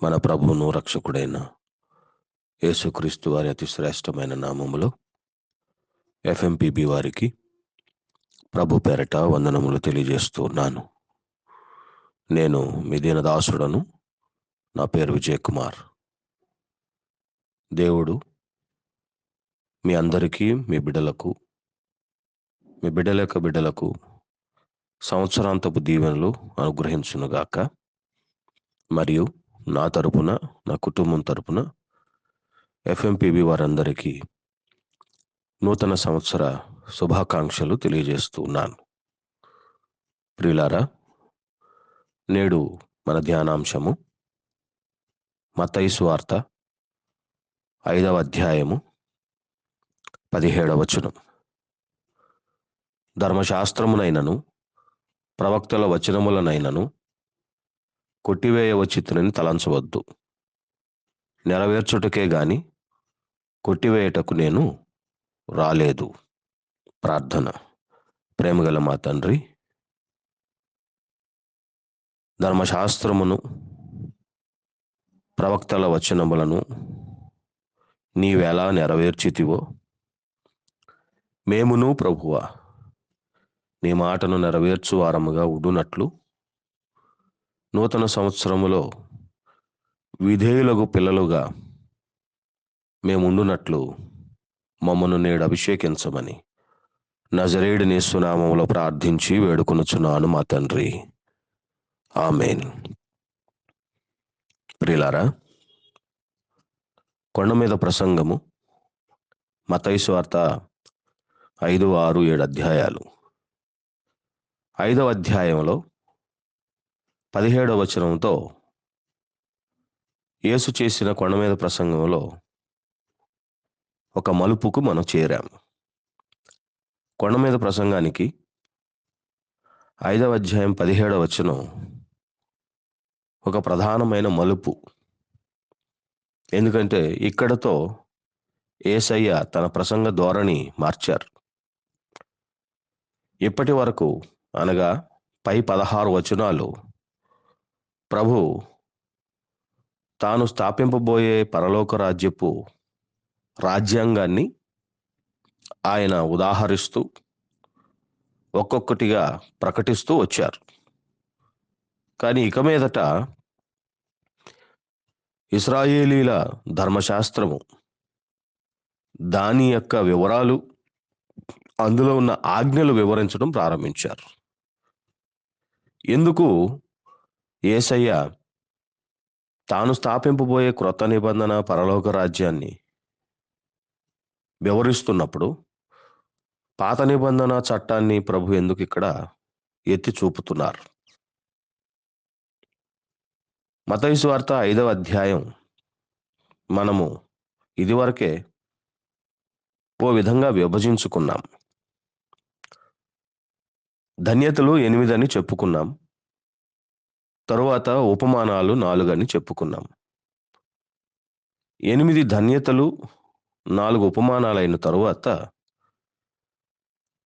మన ప్రభువును రక్షకుడైన యేసుక్రీస్తు వారి అతి శ్రేష్టమైన నామములో ఎఫ్ఎంపిబి వారికి ప్రభు పేరట వందనములు తెలియజేస్తున్నాను. నేను మీ దీనదాసుడను. నా పేరు విజయ్ కుమార్. దేవుడు మీ అందరికీ, మీ బిడ్డల యొక్క బిడ్డలకు సంవత్సరాంతపు దీవెనలు అనుగ్రహించునుగాక. మరియు నా తరపున, నా కుటుంబం తరపున ఎఫ్ఎంపిబి వారందరికీ నూతన సంవత్సర శుభాకాంక్షలు తెలియజేస్తున్నాను. ప్రియులారా, నేడు మన ధ్యానాంశము మత్తయి సువార్త 5వ అధ్యాయము 17వ వచనం. ధర్మశాస్త్రమునైనను ప్రవక్తల వచనములనైనను కొట్టివేయవచ్చితునని తలంచవద్దు. నెరవేర్చుటకే గాని కొట్టివేయటకు నేను రాలేదు. ప్రార్థన. ప్రేమగల మా తండ్రి, ధర్మశాస్త్రమును ప్రవక్తల వచనములను నీవెలా నెరవేర్చితివో మేమును ప్రభువా నీ మాటను నెరవేర్చు వారముగా ఉండునట్లు నూతన సంవత్సరములో విధేయులకు పిల్లలుగా మేముండునట్లు మమ్మను నేడు అభిషేకించమని నజరేయుని యేసు నామములో ప్రార్థించి వేడుకొనుచున్నాను మా తండ్రి. ఆమేన్. ప్రియులారా, కొండ మీద ప్రసంగము మత్తయి సువార్త 5, 6, 7 అధ్యాయాలు. 5వ అధ్యాయంలో 17వ వచనంతో యేసు చేసిన కొండ మీద ప్రసంగంలో ఒక మలుపుకు మనం చేరాము. కొండ మీద ప్రసంగానికి 5వ అధ్యాయం 17వ వచనం ఒక ప్రధానమైన మలుపు. ఎందుకంటే ఇక్కడతో యేసయ్య తన ప్రసంగ ధోరణి మార్చారు. ఇప్పటి వరకు అనగా పై 16 వచనాలు ప్రభు తాను స్థాపింపబోయే పరలోక రాజ్యపు రాజ్యాంగాన్ని ఆయన ఉదాహరిస్తూ ఒక్కొక్కటిగా ప్రకటిస్తూ వచ్చారు. కానీ ఇక మీదట ఇశ్రాయేలీల ధర్మశాస్త్రము, దాని యొక్క వివరాలు, అందులో ఉన్న ఆజ్ఞలు వివరించడం ప్రారంభించారు. ఎందుకు యేసయ్య తాను స్థాపింపబోయే క్రొత్త నిబంధన పరలోక రాజ్యాన్ని వివరిస్తున్నప్పుడు పాత నిబంధన చట్టాన్ని ప్రభు ఎందుకు ఇక్కడ ఎత్తి చూపుతున్నారు? మత్తయి సువార్త 5వ అధ్యాయం మనము ఇదివరకే ఓ విధంగా విభజించుకున్నాం. ధన్యతలు 8 అని చెప్పుకున్నాం. తరువాత ఉపమానాలు 4 అని చెప్పుకున్నాం. 8 ధన్యతలు, 4 ఉపమానాలైన తరువాత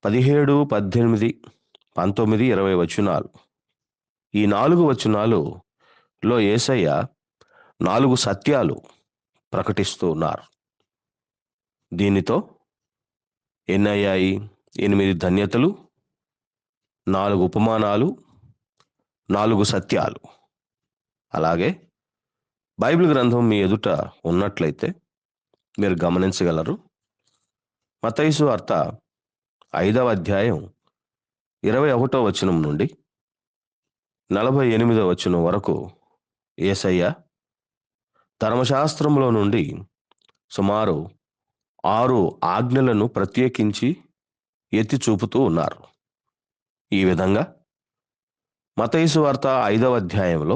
17, 18, 19, 20 వచనాలు. ఈ 4 వచనాలులో యేసయ్య 4 సత్యాలు ప్రకటిస్తూ ఉన్నారు. దీనితో ఎన్నయ్యాయి? 8 ధన్యతలు, 4 ఉపమానాలు, 4 సత్యాలు. అలాగే బైబిల్ గ్రంథం మీ ఎదుట ఉన్నట్లయితే మీరు గమనించగలరు. మత్తయి సువార్త 5వ అధ్యాయం 21వ వచనం నుండి 48వ వచనం వరకు యేసయ్య ధర్మశాస్త్రంలో నుండి సుమారు 6 ఆజ్ఞలను ప్రత్యేకించి ఎత్తి చూపుతూ ఉన్నారు. ఈ విధంగా మత్తయి సువార్త 5వ అధ్యాయంలో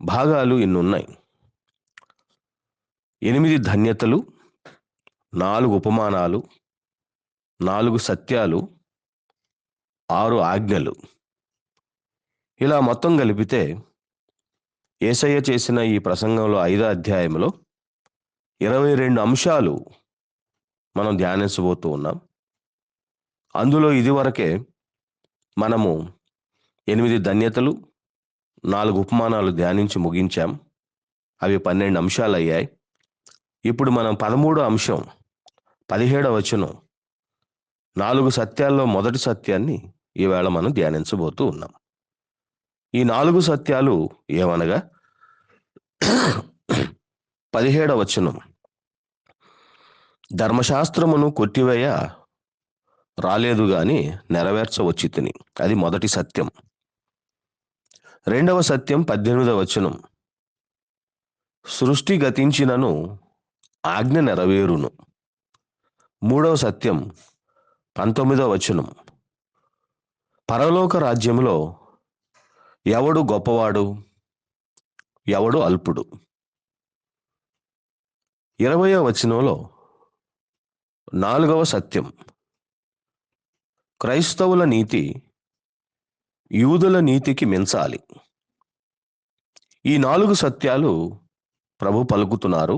భాగాలు ఇన్నున్నాయి. 8 ధన్యతలు, 4 ఉపమానాలు, 4 సత్యాలు, 6 ఆజ్ఞలు. ఇలా మొత్తం కలిపితే యేసయ్య చేసిన ఈ ప్రసంగంలో 5వ అధ్యాయంలో 22 అంశాలు మనం ధ్యానించబోతూ ఉన్నాం. అందులో ఇదివరకే మనము 8 ధన్యతలు, 4 ఉపమానాలు ధ్యానించి ముగించాం. అవి 12 అంశాలయ్యాయి. ఇప్పుడు మనం 13వ అంశం 17వ వచనం 4 సత్యాల్లో మొదటి సత్యాన్ని ఈవేళ మనం ధ్యానించబోతూ ఉన్నాం. ఈ 4 సత్యాలు ఏమనగా 17వ వచనం, ధర్మశాస్త్రమును కొట్టివేయ రాలేదు గాని నెరవేర్చవచ్చితిని. అది మొదటి సత్యం. రెండవ సత్యం 18వ వచనం, సృష్టి గతించినను ఆజ్ఞ నెరవేరును. మూడవ సత్యం 19వ వచనం, పరలోక రాజ్యంలో ఎవడు గొప్పవాడు, ఎవడు అల్పుడు. 20వ వచనంలో 4వ సత్యం, క్రైస్తవుల నీతి యూదుల నీతికి మించాలి. ఈ 4 సత్యాలు ప్రభు పలుకుతున్నారు.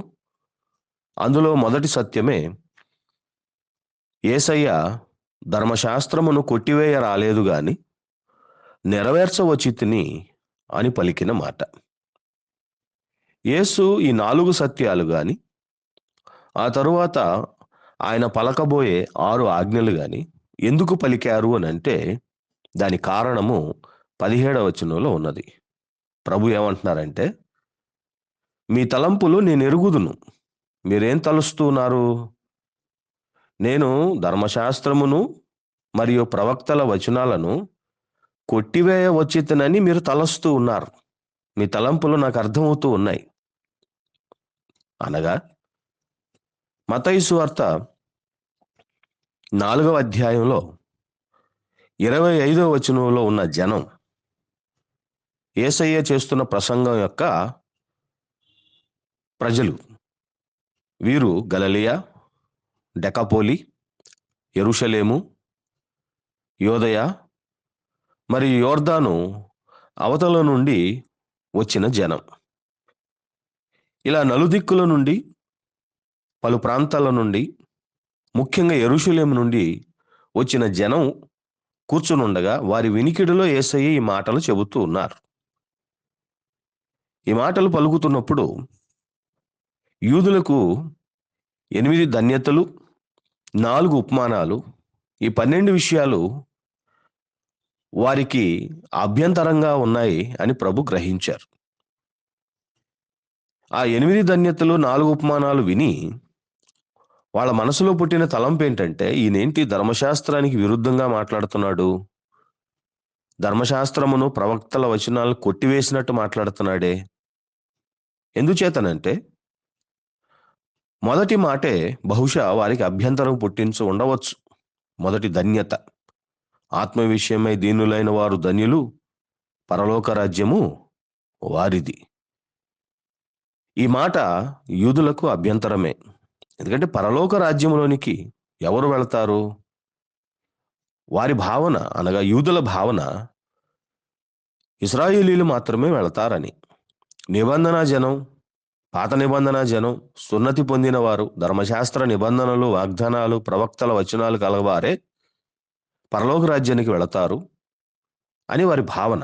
అందులో మొదటి సత్యమే యేసయ్య ధర్మశాస్త్రమును కొట్టివేయ రాలేదు గాని నెరవేర్చవచ్చితిని అని పలికిన మాట. యేసు ఈ 4 సత్యాలు గాని ఆ తరువాత ఆయన పలకబోయే 6 ఆజ్ఞలు గాని ఎందుకు పలికారు అని అంటే దాని కారణము 17వ వచనంలో ఉన్నది. ప్రభు ఏమంటున్నారంటే, మీ తలంపులు నేను ఎరుగుదును, మీరేం తలుస్తున్నారు? నేను ధర్మశాస్త్రమును మరియు ప్రవక్తల వచనాలను కొట్టివేయ వచ్చితనని మీరు తలస్తూ ఉన్నారు. మీ తలంపులు నాకు అర్థమవుతూ ఉన్నాయి. అనగా మత్తయి సువార్త 4వ అధ్యాయంలో 25వ వచనంలో ఉన్న జనం యేసయ్య చేస్తున్న ప్రసంగం యొక్క ప్రజలు. వీరు గలిలయ, డెకపోలి, యెరూషలేము, యోదయ మరియు యోర్దాను అవతల నుండి వచ్చిన జనం. ఇలా నలుదిక్కుల నుండి, పలు ప్రాంతాల నుండి, ముఖ్యంగా యెరూషలేము నుండి వచ్చిన జనం కూర్చునుండగా వారి వినికిడిలో యేసయ్య ఈ మాటలు చెబుతూ ఉన్నారు. ఈ మాటలు పలుకుతున్నప్పుడు యూదులకు 8 ధన్యతలు, 4 ఉపమానాలు, ఈ 12 విషయాలు వారికి అభ్యంతరంగా ఉన్నాయి అని ప్రభు గ్రహించారు. ఆ 8 ధన్యతలు, 4 ఉపమానాలు విని వాళ్ళ మనసులో పుట్టిన తలంపు ఏంటంటే, ఈయనేంటి ధర్మశాస్త్రానికి విరుద్ధంగా మాట్లాడుతున్నాడు, ధర్మశాస్త్రమును ప్రవక్తల వచనాలను కొట్టివేసినట్టు మాట్లాడుతున్నాడే. ఎందుచేతనంటే మొదటి మాటే బహుశా వారికి అభ్యంతరం పుట్టించి ఉండవచ్చు. మొదటి ధన్యత, ఆత్మ విషయమై దీనులైన వారు ధన్యులు, పరలోక రాజ్యము వారిది. ఈ మాట యూదులకు అభ్యంతరమే. ఎందుకంటే పరలోక రాజ్యంలోనికి ఎవరు వెళతారు? వారి భావన, అనగా యూదుల భావన, ఇశ్రాయేలీలు మాత్రమే వెళతారని. నిబంధన జనం, పాత నిబంధన జనం, సున్నతి పొందిన వారు, ధర్మశాస్త్ర నిబంధనలు, వాగ్దానాలు, ప్రవక్తల వచనాలు కలవారే పరలోక రాజ్యానికి వెళతారు అని వారి భావన.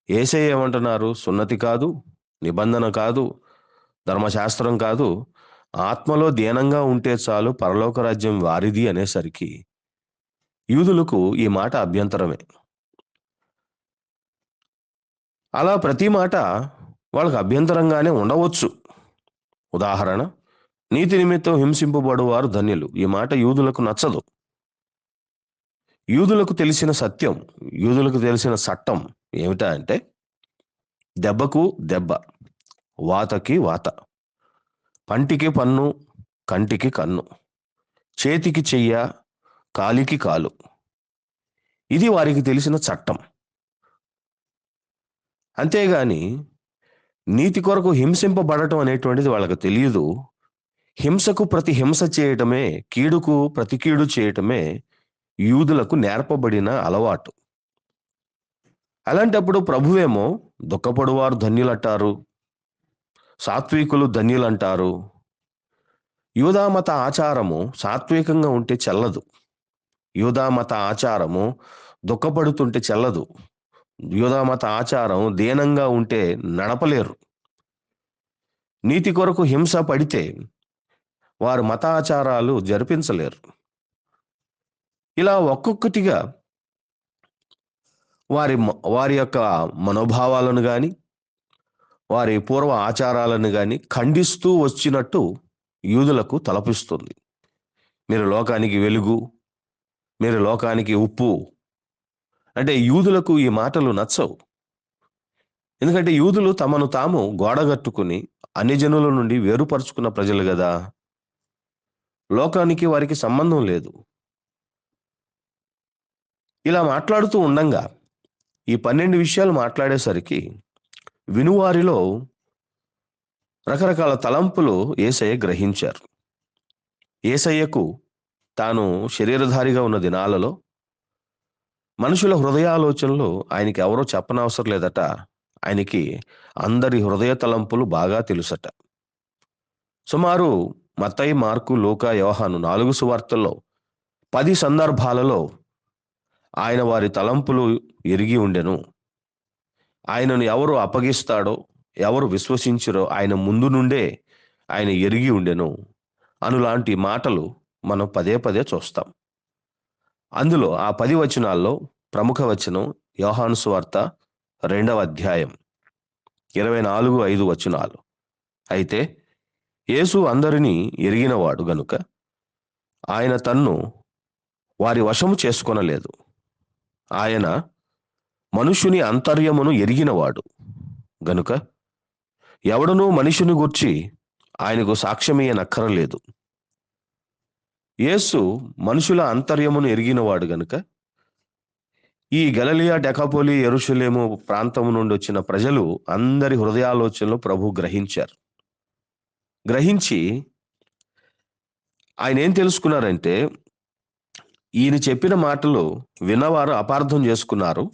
యేసయ్య ఏమంటున్నారు? సున్నతి కాదు, నిబంధన కాదు, ధర్మశాస్త్రం కాదు, ఆత్మలో దీనంగా ఉంటే చాలు, పరలోక రాజ్యం వారిది అనేసరికి యూదులకు ఈ మాట అభ్యంతరమే. అలా ప్రతి మాట వాళ్ళకు అభ్యంతరంగానే ఉండవచ్చు. ఉదాహరణ, నీతి నిమిత్తం హింసింపబడువారు ధన్యులు. ఈ మాట యూదులకు నచ్చదు. యూదులకు తెలిసిన సత్యం, యూదులకు తెలిసిన చట్టం ఏమిటా అంటే, దెబ్బకు దెబ్బ, వాతకి వాత, పంటికి పన్ను, కంటికి కన్ను, చేతికి చెయ్య, కాలికి కాలు. ఇది వారికి తెలిసిన చట్టం. అంతేగాని నీతి కొరకు హింసింపబడటం అనేటువంటిది వాళ్ళకు తెలియదు. హింసకు ప్రతి హింస చేయటమే, కీడుకు ప్రతి కీడు చేయటమే యూదులకు నేర్పబడిన అలవాటు. అలాంటప్పుడు ప్రభువేమో దుఃఖపడువారు ధన్యులంటారు, సాత్వికులు ధన్యులంటారు. యూదామత ఆచారము సాత్వికంగా ఉంటే చెల్లదు, యూదామత ఆచారము దుఃఖపడుతుంటే చెల్లదు, యూదామత ఆచారం దీనంగా ఉంటే నడపలేరు. నీతి కొరకు హింస పడితే వారు మతాచారాలు జరిపించలేరు. ఇలా ఒక్కొక్కటిగా వారి యొక్క మనోభావాలను గాని, వారి పూర్వ ఆచారాలను గాని ఖండిస్తూ వచ్చినట్టు యూదులకు తలపిస్తుంది. మీరు లోకానికి వెలుగు, మీరు లోకానికి ఉప్పు. అంటే యూదులకు ఈ మాటలు నచ్చవు. ఎందుకంటే యూదులు తమను తాము గోడగట్టుకుని అన్ని జనుల నుండి వేరుపరుచుకున్న ప్రజలు గదా! లోకానికి వారికి సంబంధం లేదు. ఇలా మాట్లాడుతూ ఉండంగా ఈ 12 విషయాలు మాట్లాడేసరికి వినువారిలో రకరకాల తలంపులు యేసయ్య గ్రహించారు. యేసయ్యకు తాను శరీరధారిగా ఉన్న దినాలలో మనుషుల హృదయాలోచనలు ఆయనకి ఎవరో చెప్పనవసరం లేదట. ఆయనకి అందరి హృదయ తలంపులు బాగా తెలుసట. సుమారు మత్తయి, మార్కు, లూకా, యోహాను 4 సువార్తల్లో 10 సందర్భాలలో ఆయన వారి తలంపులు ఎరిగి ఉండెను. ఆయనను ఎవరు అప్పగిస్తాడో, ఎవరు విశ్వసించురో ఆయన ముందు నుండే ఆయన ఎరిగి ఉండెను అనులాంటి మాటలు మనం పదే పదే చూస్తాం. అందులో ఆ 10 వచనాల్లో ప్రముఖ వచనం యోహాను సువార్త 2వ అధ్యాయం 24-5 వచనాలు. అయితే యేసు అందరినీ ఎరిగినవాడు గనుక ఆయన తన్ను వారి వశము చేసుకొనలేదు. ఆయన మనుష్యుని అంతర్యమును ఎరిగినవాడు గనుక ఎవడనూ మనిషిని గూర్చి ఆయనకు సాక్ష్యమియ్యనక్కరలేదు. యేసు మనుషుల అంతర్యమును ఎరిగినవాడు గనుక ఈ గలిలయ, డెకాపోలి, యెరూషలేము ప్రాంతము నుండి వచ్చిన ప్రజలు అందరి హృదయాలోచనలు ప్రభు గ్రహించారు. గ్రహించి ఆయన ఏం తెలుసుకున్నారంటే ఈయన చెప్పిన మాటలు విన్నవారు అపార్థం చేసుకున్నారు.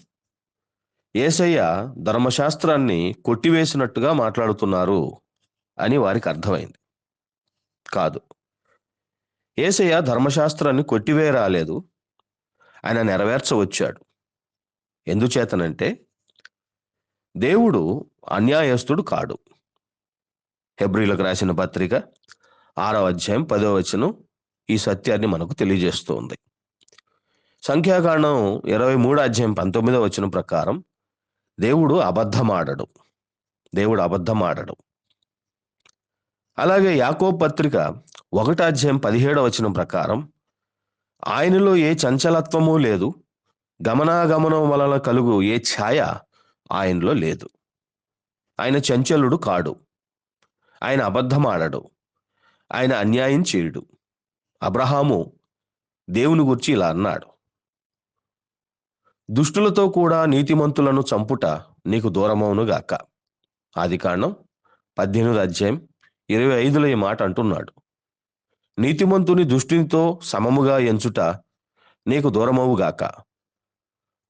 యేసయ్య ధర్మశాస్త్రాన్ని కొట్టివేసినట్టుగా మాట్లాడుతున్నారు అని వారికి అర్థమైంది. కాదు, యేసయ్య ధర్మశాస్త్రాన్ని కొట్టివేయ రాలేదు, ఆయన నెరవేర్చవచ్చాడు. ఎందుచేతనంటే దేవుడు అన్యాయస్తుడు కాడు. హెబ్రీలకు రాసిన పత్రిక 6వ అధ్యాయం 10వ వచనం ఈ సత్యాన్ని మనకు తెలియజేస్తుంది. సంఖ్యాకాండం 23 అధ్యాయం 19వ వచనం ప్రకారం దేవుడు అబద్ధమాడడు. అలాగే యాకోబు పత్రిక 1వ అధ్యాయం 17వ వచనం ప్రకారం ఆయనలో ఏ చంచలత్వము లేదు, గమనాగమనం వలన కలుగు ఏ ఛాయ ఆయనలో లేదు. ఆయన చంచలుడు కాడు, ఆయన అబద్ధమాడడు, ఆయన అన్యాయం చేయుడు. అబ్రహాము దేవుని గురించి ఇలా అన్నాడు, దుష్టులతో కూడా నీతిమంతులను చంపుట నీకు దూరమవునుగాక. ఆదికాండం 18వ అధ్యాయం 25లో ఈ మాట అంటున్నాడు. నీతిమంతుని దుష్టునితో సమముగా ఎంచుట నీకు దూరమవుగాక.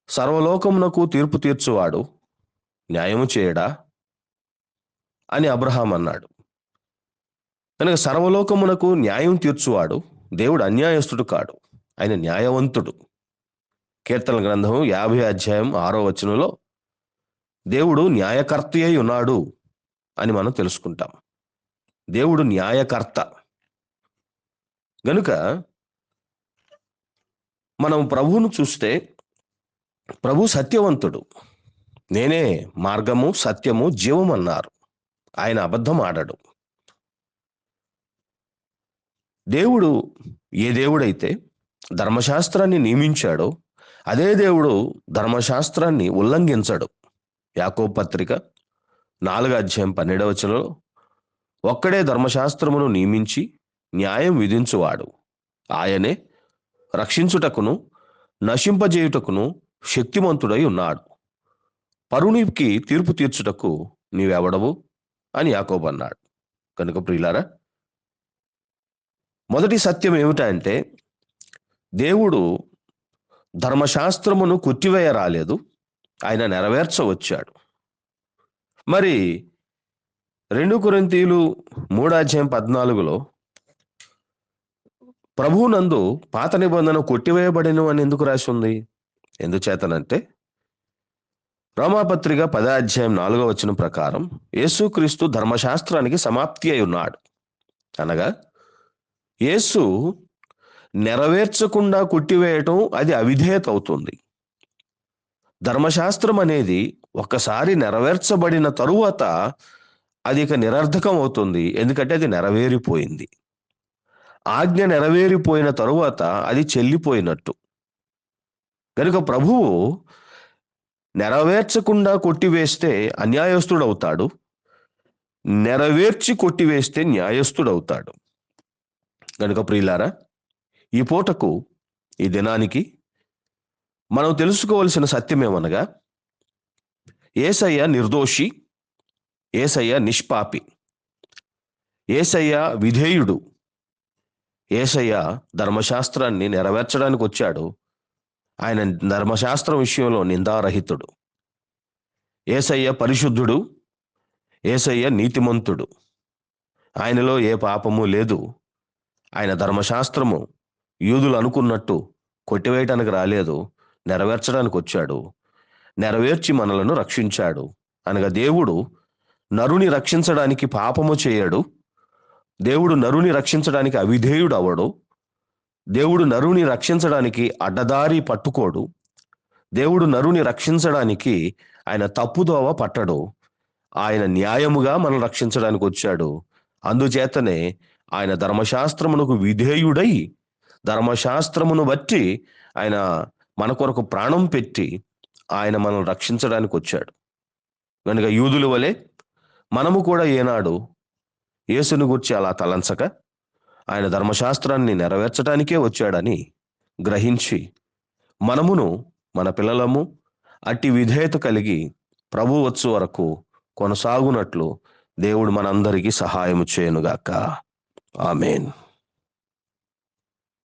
సర్వలోకమునకు తీర్పు తీర్చువాడు న్యాయము చేయడా అని అబ్రహాం అన్నాడు. కనుక సర్వలోకమునకు న్యాయం తీర్చువాడు దేవుడు అన్యాయస్తుడు కాడు, ఆయన న్యాయవంతుడు. కీర్తన గ్రంథం 50వ అధ్యాయం 6వ వచనంలో దేవుడు న్యాయకర్త అయి ఉన్నాడు అని మనం తెలుసుకుంటాం. దేవుడు న్యాయకర్త గనుక మనం ప్రభువును చూస్తే ప్రభు సత్యవంతుడు. నేనే మార్గము, సత్యము, జీవం అన్నారు. ఆయన అబద్ధం ఆడడు. దేవుడు ఏ దేవుడైతే ధర్మశాస్త్రాన్ని నియమించాడో అదే దేవుడు ధర్మశాస్త్రాన్ని ఉల్లంఘించడు. యాకోబు పత్రిక 4వ అధ్యాయం 12వ వచనంలో ఒక్కడే ధర్మశాస్త్రమును నియమించి న్యాయం విధించువాడు, ఆయనే రక్షించుటకును నశింపజేయుటకును శక్తిమంతుడై ఉన్నాడు. పరునికి తీర్పు తీర్చుటకు నీవెవడవు అని యాకోబు అన్నాడు. కనుక ప్రియులారా, మొదటి సత్యం ఏమిటంటే దేవుడు ధర్మశాస్త్రమును కొట్టివేయ రాలేదు, ఆయన నెరవేర్చవచ్చాడు. మరి 2 కొరింథీయులు 3వ అధ్యాయం 14లో ప్రభువునందు పాత నిబంధన కొట్టివేయబడెను అని ఎందుకు రాసి ఉంది? ఎందుచేతనంటే రోమాపత్రిక 10 అధ్యాయం 4 ప్రకారం యేసుక్రీస్తు ధర్మశాస్త్రానికి సమాప్తి అయి ఉన్నాడు. అనగా యేసు నెరవేర్చకుండా కొట్టివేయటం అది అవిధేయత అవుతుంది. ధర్మశాస్త్రం అనేది ఒకసారి నెరవేర్చబడిన తరువాత అది ఇక నిరర్ధకం అవుతుంది. ఎందుకంటే అది నెరవేరిపోయింది. ఆజ్ఞ నెరవేరిపోయిన తరువాత అది చెల్లిపోయినట్టు. కనుక ప్రభువు నెరవేర్చకుండా కొట్టివేస్తే అన్యాయస్తుడవుతాడు, నెరవేర్చి కొట్టివేస్తే న్యాయస్తుడవుతాడు. కనుక ప్రియులారా, ఈ పూటకు, ఈ దినానికి మనం తెలుసుకోవలసిన సత్యమేమనగా, యేసయ్య నిర్దోషి, యేసయ్య నిష్పాపి, యేసయ్య విధేయుడు, యేసయ్య ధర్మశాస్త్రాన్ని నెరవేర్చడానికి వచ్చాడు. ఆయన ధర్మశాస్త్రం విషయంలో నిందారహితుడు. యేసయ్య పరిశుద్ధుడు, యేసయ్య నీతిమంతుడు. ఆయనలో ఏ పాపము లేదు. ఆయన ధర్మశాస్త్రము యూదులు అనుకున్నట్టు కొట్టివేయటానికి రాలేదు, నెరవేర్చడానికి వచ్చాడు. నెరవేర్చి మనలను రక్షించాడు. అనగా దేవుడు నరుని రక్షించడానికి పాపము చేయడు. దేవుడు నరుని రక్షించడానికి అవిధేయుడు అవడు. దేవుడు నరుని రక్షించడానికి అడ్డదారి పట్టుకోడు. దేవుడు నరుని రక్షించడానికి ఆయన తప్పుదోవ పట్టడు. ఆయన న్యాయముగా మనం రక్షించడానికి వచ్చాడు. అందుచేతనే ఆయన ధర్మశాస్త్రమునకు విధేయుడై, ధర్మశాస్త్రమును బట్టి ఆయన మన కొరకు ప్రాణం పెట్టి ఆయన మనల్ని రక్షించడానికి వచ్చాడు. కనుక యూదుల వలె మనము కూడా ఏనాడు యేసుని గురించి అలా తలంచక ఆయన ధర్మశాస్త్రాన్ని నెరవేర్చడానికే వచ్చాడని గ్రహించి మనమును మన పిల్లలము అట్టి విధేయత కలిగి ప్రభు వచ్చు వరకు కొనసాగునట్లు దేవుడు మనందరికీ సహాయము చేయనుగాక. ఆమేన్.